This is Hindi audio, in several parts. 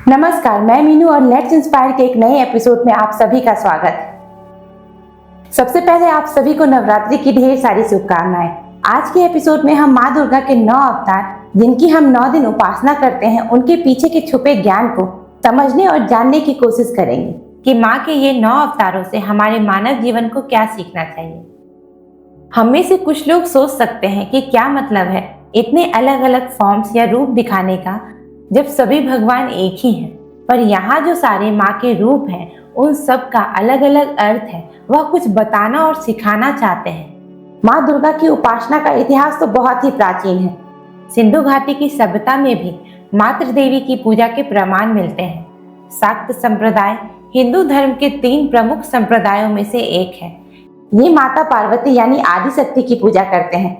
नमस्कार, मैं मीनू और लेट्स इंस्पायर के एक नए एपिसोड में आप सभी का स्वागत। सबसे पहले आप सभी को नवरात्रि की ढेर सारी शुभकामनाएं। आज के एपिसोड में हम माँ दुर्गा के 9 अवतार, जिनकी हम 9 दिन उपासना करते हैं, उनके पीछे के छुपे ज्ञान को समझने और जानने की कोशिश करेंगे कि माँ के ये 9 अवतारों से हमारे मानव जीवन को क्या सीखना चाहिए। हम में से कुछ लोग सोच सकते हैं कि क्या मतलब है इतने अलग अलग फॉर्म्स या रूप दिखाने का, जब सभी भगवान एक ही हैं। पर यहाँ जो सारे माँ के रूप हैं, उन सब का अलग अलग अर्थ है। वह कुछ बताना और सिखाना चाहते हैं। माँ दुर्गा की उपासना का इतिहास तो बहुत ही प्राचीन है। सिंधु घाटी की सभ्यता में भी मातृ देवी की पूजा के प्रमाण मिलते हैं। शाक्त संप्रदाय हिंदू धर्म के 3 प्रमुख संप्रदायों में से एक है। ये माता पार्वती यानी आदि शक्ति की पूजा करते हैं।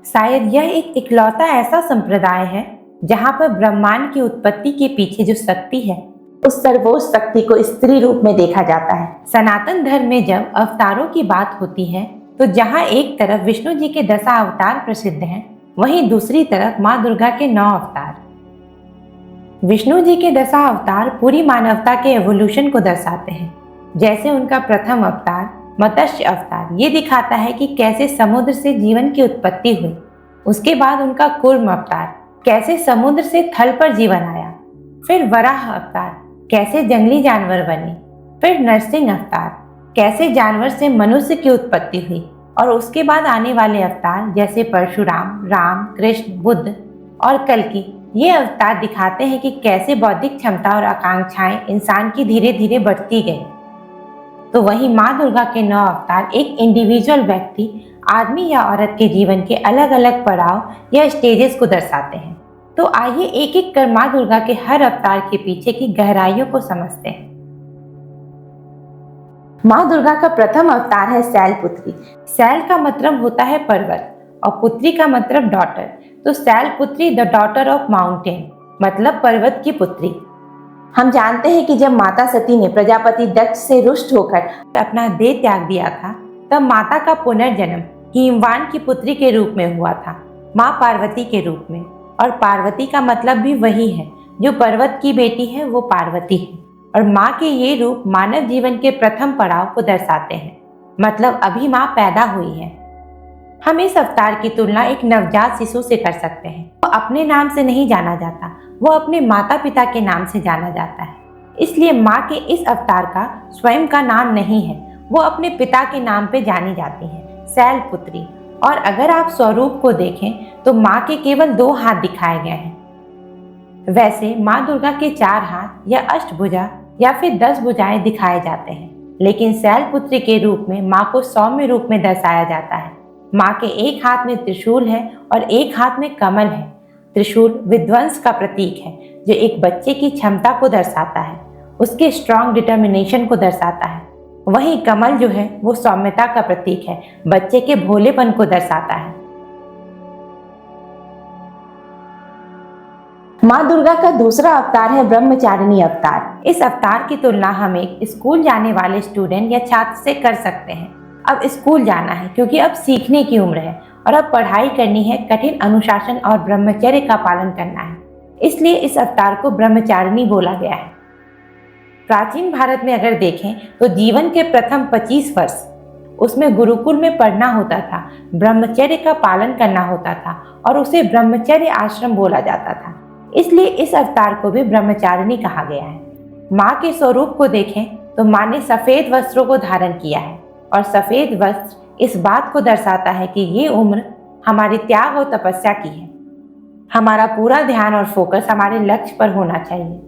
शायद यह एक इकलौता ऐसा संप्रदाय है जहाँ पर ब्रह्मांड की उत्पत्ति के पीछे जो शक्ति है, उस सर्वोच्च शक्ति को स्त्री रूप में देखा जाता है। सनातन धर्म में जब अवतारों की बात होती है, तो जहाँ एक तरफ विष्णु जी के 10 अवतार प्रसिद्ध हैं, वहीं दूसरी तरफ माँ दुर्गा के 9 अवतार। विष्णु जी के 10 अवतार पूरी मानवता के एवोल्यूशन को दर्शाते हैं। जैसे उनका प्रथम अवतार मत्स्य अवतार ये दिखाता है कि कैसे समुद्र से जीवन की उत्पत्ति हुई। उसके बाद उनका कूर्म अवतार कैसे समुद्र से थल पर जीवन आया। फिर वराह अवतार कैसे जंगली जानवर बने। फिर नरसिंह अवतार कैसे जानवर से मनुष्य की उत्पत्ति हुई। और उसके बाद आने वाले अवतार जैसे परशुराम, राम, कृष्ण, बुद्ध और कल्कि, ये अवतार दिखाते हैं कि कैसे बौद्धिक क्षमता और आकांक्षाएं इंसान की धीरे धीरे बढ़ती गई। तो वहीं माँ दुर्गा के 9 अवतार एक इंडिविजुअल व्यक्ति, आदमी या औरत के जीवन के अलग अलग पड़ाव या स्टेजेस को दर्शाते हैं। तो आइए एक एक कर माँ दुर्गा के हर अवतार के पीछे की गहराइयों को समझते हैं। माँ दुर्गा का प्रथम अवतार है शैलपुत्री। शैल का मतलब होता है पर्वत और पुत्री का मतलब डॉटर। तो Shailputri the daughter of mountain मतलब पर्वत की पुत्री। हम जानते हैं कि जब माता सती ने प्रजापति दक्ष से रुष्ट होकर अपना देह त्याग दिया था, तब माता का पुनर्जन्म हिमवान की पुत्री के रूप में हुआ था, माँ पार्वती के रूप में। और पार्वती का मतलब भी वही है, जो पर्वत की बेटी है वो पार्वती है। और माँ के ये रूप मानव जीवन के प्रथम पड़ाव को दर्शाते हैं, मतलब अभी माँ पैदा हुई है। हम इस अवतार की तुलना एक नवजात शिशु से कर सकते हैं। वो अपने नाम से नहीं जाना जाता, वो अपने माता पिता के नाम से जाना जाता है। इसलिए माँ के इस अवतार का स्वयं का नाम नहीं है, वो अपने पिता के नाम पे जानी जाती है, शैलपुत्री। और अगर आप स्वरूप को देखें तो माँ के केवल 2 हाथ दिखाए गए हैं। वैसे माँ दुर्गा के 4 हाथ या अष्टभुजा या फिर 10 भुजाएं दिखाए जाते हैं, लेकिन शैलपुत्री के रूप में माँ को सौम्य रूप में दर्शाया जाता है। माँ के एक हाथ में त्रिशूल है और एक हाथ में कमल है। त्रिशूल विध्वंस का प्रतीक है, जो एक बच्चे की क्षमता को दर्शाता है, उसके स्ट्रॉन्ग डिटर्मिनेशन को दर्शाता है। वहीं कमल जो है वो सौम्यता का प्रतीक है, बच्चे के भोलेपन को दर्शाता है। माँ दुर्गा का दूसरा अवतार है ब्रह्मचारिणी अवतार। इस अवतार की तुलना हम एक स्कूल जाने वाले स्टूडेंट या छात्र से कर सकते हैं। अब स्कूल जाना है क्योंकि अब सीखने की उम्र है और अब पढ़ाई करनी है, कठिन अनुशासन और ब्रह्मचर्य का पालन करना है। इसलिए इस अवतार को ब्रह्मचारिणी बोला गया है। प्राचीन भारत में अगर देखें तो जीवन के प्रथम 25 वर्ष उसमें गुरुकुल में पढ़ना होता था, ब्रह्मचर्य का पालन करना होता था और उसे ब्रह्मचर्य आश्रम बोला जाता था। इसलिए इस अवतार को भी ब्रह्मचारिणी कहा गया है। माँ के स्वरूप को देखें तो माँ ने सफेद वस्त्रों को धारण किया है और सफेद वस्त्र इस बात को दर्शाता है कि ये उम्र हमारी त्याग और तपस्या की है। हमारा पूरा ध्यान और फोकस हमारे लक्ष्य पर होना चाहिए।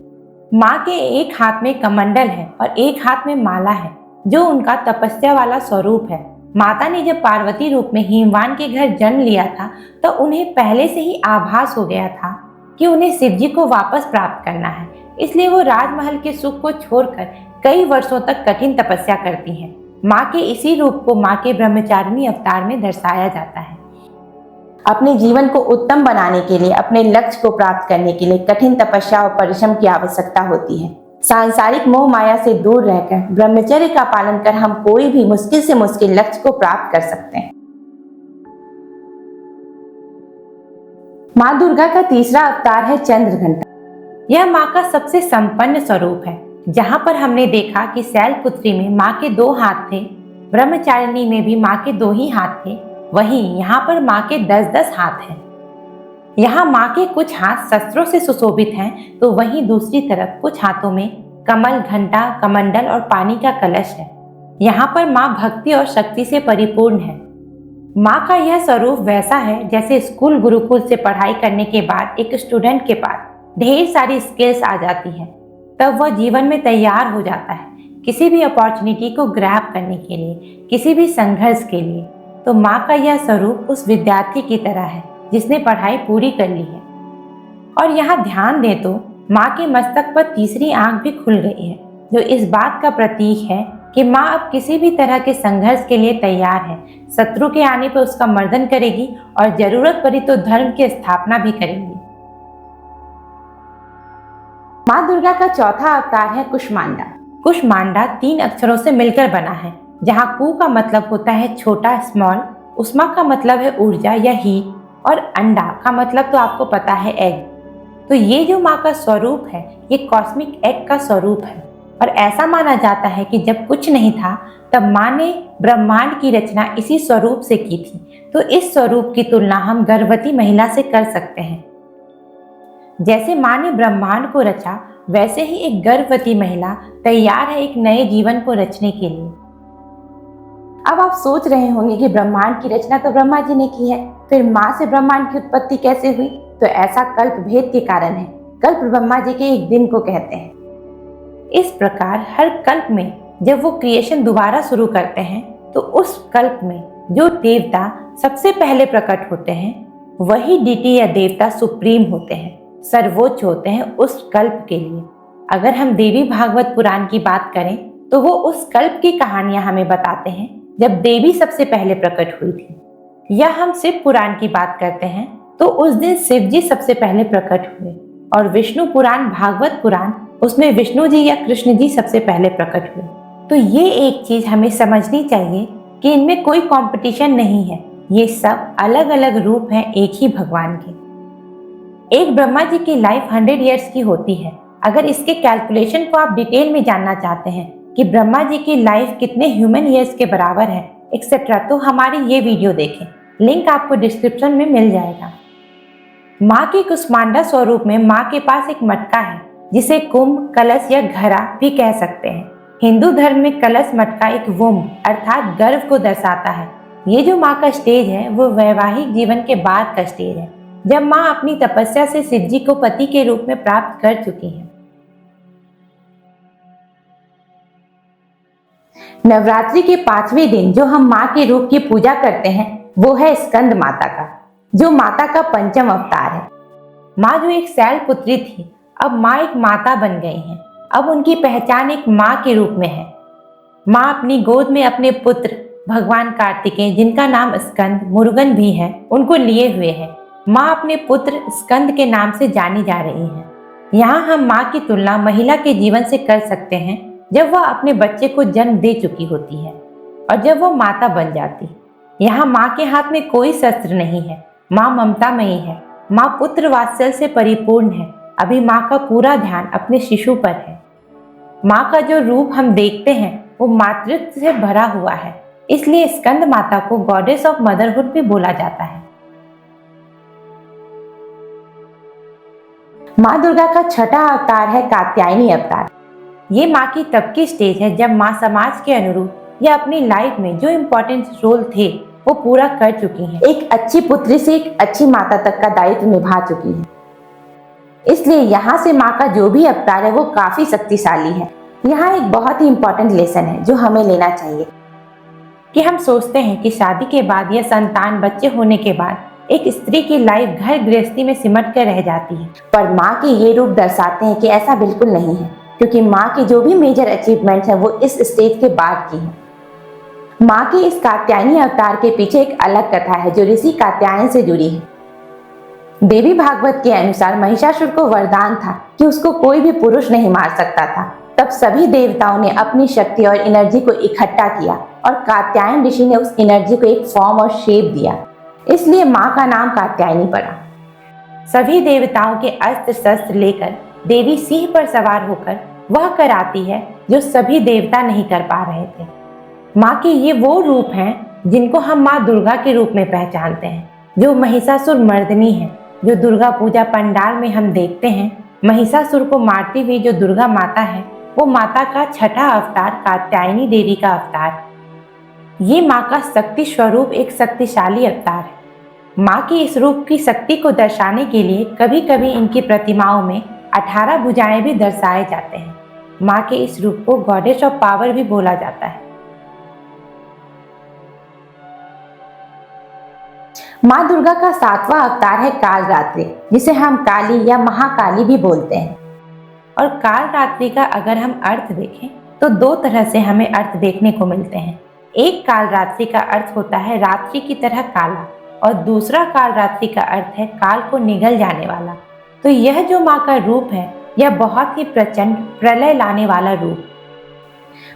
माँ के एक हाथ में कमंडल है और एक हाथ में माला है, जो उनका तपस्या वाला स्वरूप है। माता ने जब पार्वती रूप में हिमवान के घर जन्म लिया था, तो उन्हें पहले से ही आभास हो गया था कि उन्हें शिवजी को वापस प्राप्त करना है। इसलिए वो राजमहल के सुख को छोड़कर कई वर्षों तक कठिन तपस्या करती हैं। माँ के इसी रूप को माँ के ब्रह्मचारिणी अवतार में दर्शाया जाता है। अपने जीवन को उत्तम बनाने के लिए, अपने लक्ष्य को प्राप्त करने के लिए कठिन तपस्या और परिश्रम की आवश्यकता होती है। सांसारिक मोह माया से दूर रहकर ब्रह्मचर्य का पालन कर हम कोई भी मुश्किल से मुश्किल लक्ष्य को प्राप्त कर सकते हैं। माँ दुर्गा का तीसरा अवतार है चंद्रघंटा। यह माँ का सबसे संपन्न स्वरूप है। जहाँ पर हमने देखा कि शैलपुत्री में माँ के 2 हाथ थे, ब्रह्मचारिणी में भी माँ के 2 ही हाथ थे, वहीं यहाँ पर माँ के 10-10 हाथ हैं। यहाँ माँ के कुछ हाथ शस्त्रों से सुशोभित हैं, तो वहीं दूसरी तरफ कुछ हाथों में कमल, घंटा, कमंडल और पानी का कलश है। यहाँ पर माँ भक्ति और शक्ति से परिपूर्ण है। माँ का यह स्वरूप वैसा है जैसे स्कूल गुरुकुल से पढ़ाई करने के बाद एक स्टूडेंट के पास ढेर सारी स्किल्स आ जाती है, तब वह जीवन में तैयार हो जाता है किसी भी अपॉर्चुनिटी को ग्रैब करने के लिए, किसी भी संघर्ष के लिए। तो माँ का यह स्वरूप उस विद्यार्थी की तरह है जिसने पढ़ाई पूरी कर ली है। और यहाँ ध्यान दें तो माँ के मस्तक पर तीसरी आंख भी खुल गई है, जो इस बात का प्रतीक है कि माँ अब किसी भी तरह के संघर्ष के लिए तैयार है। शत्रु के आने पर उसका मर्दन करेगी और जरूरत पड़ी तो धर्म की स्थापना भी करेंगी। माँ दुर्गा का चौथा अवतार है कुष्मांडा। कुष्मांडा 3 अक्षरों से मिलकर बना है, जहाँ कु का मतलब होता है छोटा, स्मॉल, उष्मा का मतलब है ऊर्जा या हीट, और अंडा का मतलब तो आपको पता है एग। तो ये जो माँ का स्वरूप है ये कॉस्मिक एग का स्वरूप है। और ऐसा माना जाता है कि जब कुछ नहीं था तब माँ ने ब्रह्मांड की रचना इसी स्वरूप से की थी। तो इस स्वरूप की तुलना हम गर्भवती महिला से कर सकते हैं। जैसे माँ ने ब्रह्मांड को रचा, वैसे ही एक गर्भवती महिला तैयार है एक नए जीवन को रचने के लिए। अब आप सोच रहे होंगे कि ब्रह्मांड की रचना तो ब्रह्मा जी ने की है, फिर माँ से ब्रह्मांड की उत्पत्ति कैसे हुई? तो ऐसा कल्प भेद के कारण है। कल्प ब्रह्मा जी के एक दिन को कहते हैं। इस प्रकार हर कल्प में जब वो क्रिएशन दोबारा शुरू करते हैं तो उस कल्प में जो देवता सबसे पहले प्रकट होते हैं वही डीटी या देवता सुप्रीम होते हैं, सर्वोच्च होते हैं उस कल्प के लिए। अगर हम देवी भागवत पुराण की बात करें तो वो उस कल्प की कहानियां हमें बताते हैं जब देवी सबसे पहले प्रकट हुई थी। या हम शिव पुराण की बात करते हैं तो उस दिन शिव जी सबसे पहले प्रकट हुए। और विष्णु पुराण, भागवत पुराण, उसमें विष्णु जी या कृष्ण जी सबसे पहले प्रकट हुए। तो ये एक चीज हमें समझनी चाहिए कि इनमें कोई कंपटीशन नहीं है, ये सब अलग अलग रूप हैं एक ही भगवान के। एक ब्रह्मा जी की लाइफ 100 ईयर्स की होती है। अगर इसके कैलकुलेशन को आप डिटेल में जानना चाहते हैं कि ब्रह्मा जी की लाइफ कितने ह्यूमन ईयर्स के बराबर है एक्सेट्रा, तो हमारी ये वीडियो देखें, लिंक आपको डिस्क्रिप्शन में मिल जाएगा। माँ के कुष्मांडा स्वरूप में माँ के पास एक मटका है जिसे कुंभ, कलश या घड़ा भी कह सकते हैं। हिंदू धर्म में कलश मटका एक वुम्ब अर्थात गर्भ को दर्शाता है। ये जो माँ का स्टेज है वो वैवाहिक जीवन के बाद का स्टेज है, जब माँ अपनी तपस्या से शिव जी को पति के रूप में प्राप्त कर चुकी है। नवरात्रि के 5वें दिन जो हम माँ के रूप की पूजा करते हैं वो है स्कंद माता का, जो माता का पंचम अवतार है। माँ जो एक शैलपुत्री थी, अब माँ एक माता बन गई हैं। अब उनकी पहचान एक माँ के रूप में है। माँ अपनी गोद में अपने पुत्र भगवान कार्तिकेय, जिनका नाम स्कंद, मुरुगन भी है, उनको लिए हुए है। माँ अपने पुत्र स्कंद के नाम से जानी जा रही है। यहाँ हम माँ की तुलना महिला के जीवन से कर सकते हैं जब वह अपने बच्चे को जन्म दे चुकी होती है और जब वह माता बन जाती। यहाँ माँ के हाथ में कोई शस्त्र नहीं है। माँ ममतामयी है। माँ पुत्र वात्सल्य से परिपूर्ण है। अभी माँ का पूरा ध्यान अपने शिशु पर है। माँ का जो रूप हम देखते हैं वो मातृत्व से भरा हुआ है, इसलिए स्कंद माता को गॉडेस ऑफ मदरहुड भी बोला जाता है। माँ दुर्गा का छठा अवतार है कात्यायनी अवतार। ये माँ की तब की स्टेज है जब माँ समाज के अनुरूप या अपनी लाइफ में जो इम्पोर्टेंट रोल थे वो पूरा कर चुकी हैं। एक अच्छी पुत्री से एक अच्छी माता तक का दायित्व निभा चुकी है। इसलिए यहाँ से माँ का जो भी अवतार है वो काफी शक्तिशाली है। यहाँ एक बहुत ही इम्पोर्टेंट लेसन है जो हमें लेना चाहिए कि हम सोचते हैं कि शादी के बाद या संतान, बच्चे होने के बाद एक स्त्री की लाइफ घर गृहस्थी में सिमट कर रह जाती है, पर माँ के ये रूप दर्शाते हैं कि ऐसा बिल्कुल नहीं है, क्योंकि माँ की जो भी मेजर अचीवमेंट है वो इस स्टेज के बाद की है। माँ के इस कात्यायनी अवतार के पीछे एक अलग कथा है जो ऋषि कात्यायन से जुड़ी है। देवी भागवत के अनुसार महिषासुर को वरदान था कि उसको कोई भी पुरुष नहीं मार सकता था। तब सभी देवताओं ने अपनी शक्ति और एनर्जी को इकट्ठा किया और कात्यायन ऋषि ने उस एनर्जी को एक फॉर्म और शेप दिया, इसलिए माँ का नाम कात्यायनी पड़ा। सभी देवताओं के अस्त्र शस्त्र लेकर देवी सिंह पर सवार होकर वह कराती है जो सभी देवता नहीं कर पा रहे थे। माँ के ये वो रूप हैं जिनको हम माँ दुर्गा के रूप में पहचानते हैं, जो महिषासुर मर्दिनी है, जो दुर्गा पूजा पंडाल में हम देखते हैं। महिषासुर को मारती हुई जो दुर्गा माता है, वो माता का छठा अवतार कात्यायनी देवी का अवतार। ये माँ का शक्ति स्वरूप एक शक्तिशाली अवतार है। माँ की इस रूप की शक्ति को दर्शाने के लिए कभी कभी इनकी प्रतिमाओं में 18 भुजाएं भी दर्शाए जाते हैं। माँ के इस रूप को गॉडेस ऑफ पावर भी बोला जाता है। माँ दुर्गा का 7वां अवतार है कालरात्रि, जिसे हम काली या महाकाली भी बोलते हैं। और कालरात्रि का अगर हम अर्थ देखें तो दो तरह से हमें अर्थ देखने को मिलते हैं। एक कालरात्रि का अर्थ होता है रात्रि की तरह काला, और दूसरा कालरात्रि का अर्थ है काल को निगल जाने वाला। तो यह जो माँ का रूप है, यह बहुत ही प्रचंड प्रलय लाने वाला रूप।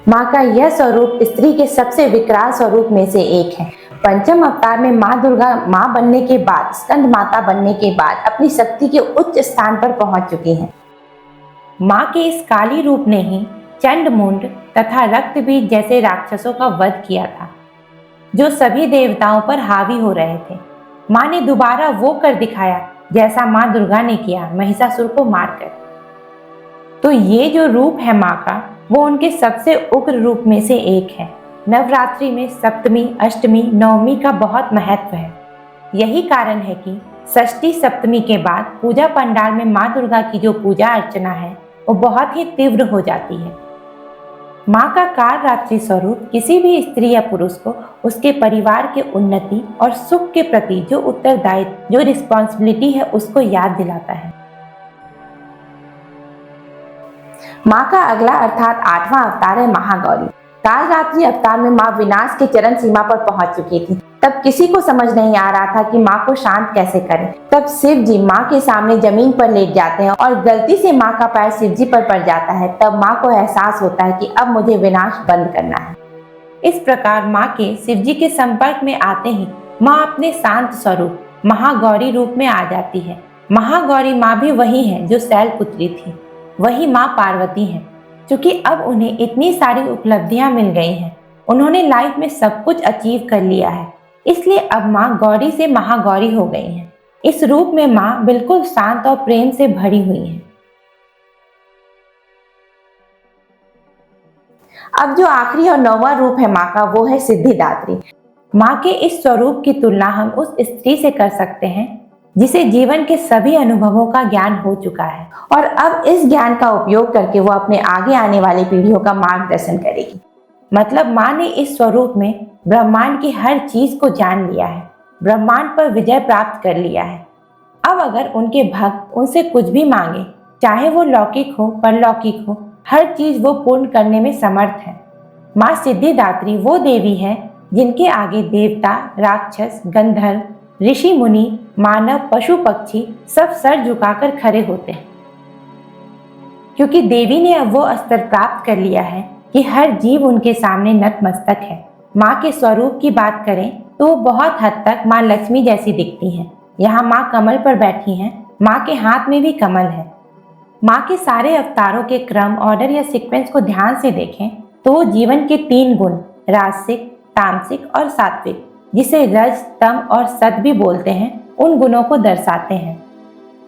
माँ का यह स्वरूप स्त्री के सबसे विकराल स्वरूप में से एक है। पंचम अवतार में माँ दुर्गा माँ बनने के बाद, स्कंद माता बनने के बाद अपनी शक्ति के उच्च स्थान पर पहुंच चुकी हैं। माँ के इस काली रूप ने ही चंडमुंड तथा रक्तबीज जैसे राक्षसों का वध किया था, जो सभी देवताओं पर हावी हो रहे थे। माँ ने दोबारा वो कर दिखाया जैसा माँ दुर्गा ने किया, महिषासुर को मारकर। तो ये जो रूप है माँ का, वो उनके सबसे उग्र रूप में से एक है। नवरात्रि में सप्तमी, अष्टमी, नवमी का बहुत महत्व है। यही कारण है कि षष्ठी सप्तमी के बाद पूजा पंडाल में माँ दुर्गा की जो पूजा अर्चना है, वो बहुत ही तीव्र हो जाती है। माँ का कालरात्रि स्वरूप किसी भी स्त्री या पुरुष को उसके परिवार के उन्नति और सुख के प्रति जो उत्तरदायित्व, जो रिस्पॉन्सिबिलिटी है, उसको याद दिलाता है। माँ का अगला अर्थात 8वां अवतार है महागौरी। कालरात्रि अवतार में माँ विनाश के चरम सीमा पर पहुंच चुकी थी। तब किसी को समझ नहीं आ रहा था कि माँ को शांत कैसे करें। तब शिव जी माँ के सामने जमीन पर लेट जाते हैं और गलती से माँ का पैर शिव जी पर पड़ जाता है। तब माँ को एहसास होता है कि अब मुझे विनाश बंद करना है। इस प्रकार माँ के शिव जी के संपर्क में आते ही माँ अपने शांत स्वरूप महागौरी रूप में आ जाती है। महागौरी माँ भी वही है जो शैलपुत्री थी, वही माँ पार्वती है। क्योंकि अब उन्हें इतनी सारी उपलब्धियां मिल गई हैं, उन्होंने लाइफ में सब कुछ अचीव कर लिया है, इसलिए अब माँ गौरी से महागौरी हो गई हैं। इस रूप में माँ बिल्कुल शांत और प्रेम से भरी हुई हैं। अब जो आखिरी और 9वां रूप है माँ का, वो है सिद्धिदात्री। माँ के इस स्वरूप की तुलना हम उस स्त्री से कर सकते हैं जिसे जीवन के सभी अनुभवों का ज्ञान हो चुका है, और अब इस ज्ञान का उपयोग करके वो अपने आगे आने वाली पीढ़ियों का मार्गदर्शन करेगी। मतलब माँ ने इस स्वरूप में ब्रह्मांड की हर चीज को जान लिया है, ब्रह्मांड पर विजय प्राप्त कर लिया है। अब अगर उनके भक्त उनसे कुछ भी मांगे, चाहे वो लौकिक हो परलौकिक हो, हर चीज वो पूर्ण करने में समर्थ है। माँ सिद्धिदात्री वो देवी है जिनके आगे देवता, राक्षस, गंधर्व, ऋषि मुनि, मानव, पशु पक्षी सब सर झुकाकर खड़े होते हैं, क्योंकि देवी ने अब वो स्तर प्राप्त कर लिया है कि हर जीव उनके सामने नतमस्तक है। माँ के स्वरूप की बात करें तो वो बहुत हद तक माँ लक्ष्मी जैसी दिखती हैं। यहाँ माँ कमल पर बैठी हैं, माँ के हाथ में भी कमल है। माँ के सारे अवतारों के क्रम, ऑर्डर या सीक्वेंस को ध्यान से देखें तो वो जीवन के 3 गुण, राजसिक, तामसिक और सात्विक, जिसे रज, तम और सत भी बोलते हैं, उन गुणों को दर्शाते हैं।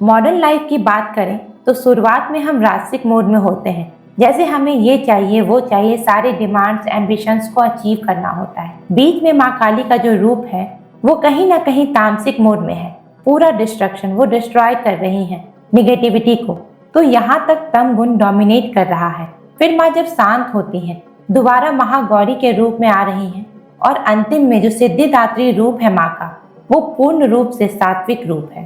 मॉडर्न लाइफ की बात करें तो शुरुआत में हम राजसिक मोड में होते हैं, जैसे हमें ये चाहिए वो चाहिए, सारे डिमांड्स, एम्बिशंस को अचीव करना होता है। बीच में माँ काली का जो रूप है वो कहीं ना कहीं तामसिक मोड में है, पूरा डिस्ट्रक्शन, वो डिस्ट्रॉय कर रही है निगेटिविटी को। तो यहाँ तक तम गुण डोमिनेट कर रहा है। फिर माँ जब शांत होती है, दोबारा महागौरी के रूप में आ रही है, और अंतिम में जो सिद्धिदात्री रूप है माँ का, वो पूर्ण रूप से सात्विक रूप है।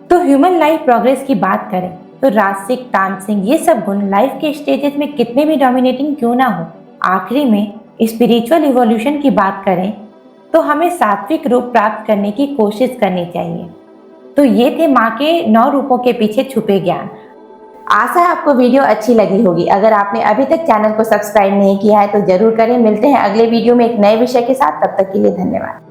तो ह्यूमन लाइफ प्रोग्रेस की बात करें तो राजसिक, तामसिक, ये सब गुण लाइफ के स्टेजेस में कितने भी डोमिनेटिंग क्यों ना हो, आखिरी में स्पिरिचुअल इवोल्यूशन की बात करें तो हमें सात्विक रूप प्राप्त करने की कोशिश करनी चाहिए। तो ये थे माँ के 9 रूपों के पीछे छुपे ज्ञान। आशा है आपको वीडियो अच्छी लगी होगी। अगर आपने अभी तक चैनल को सब्सक्राइब नहीं किया है तो जरूर करें। मिलते हैं अगले वीडियो में एक नए विषय के साथ, तब तक के लिए धन्यवाद।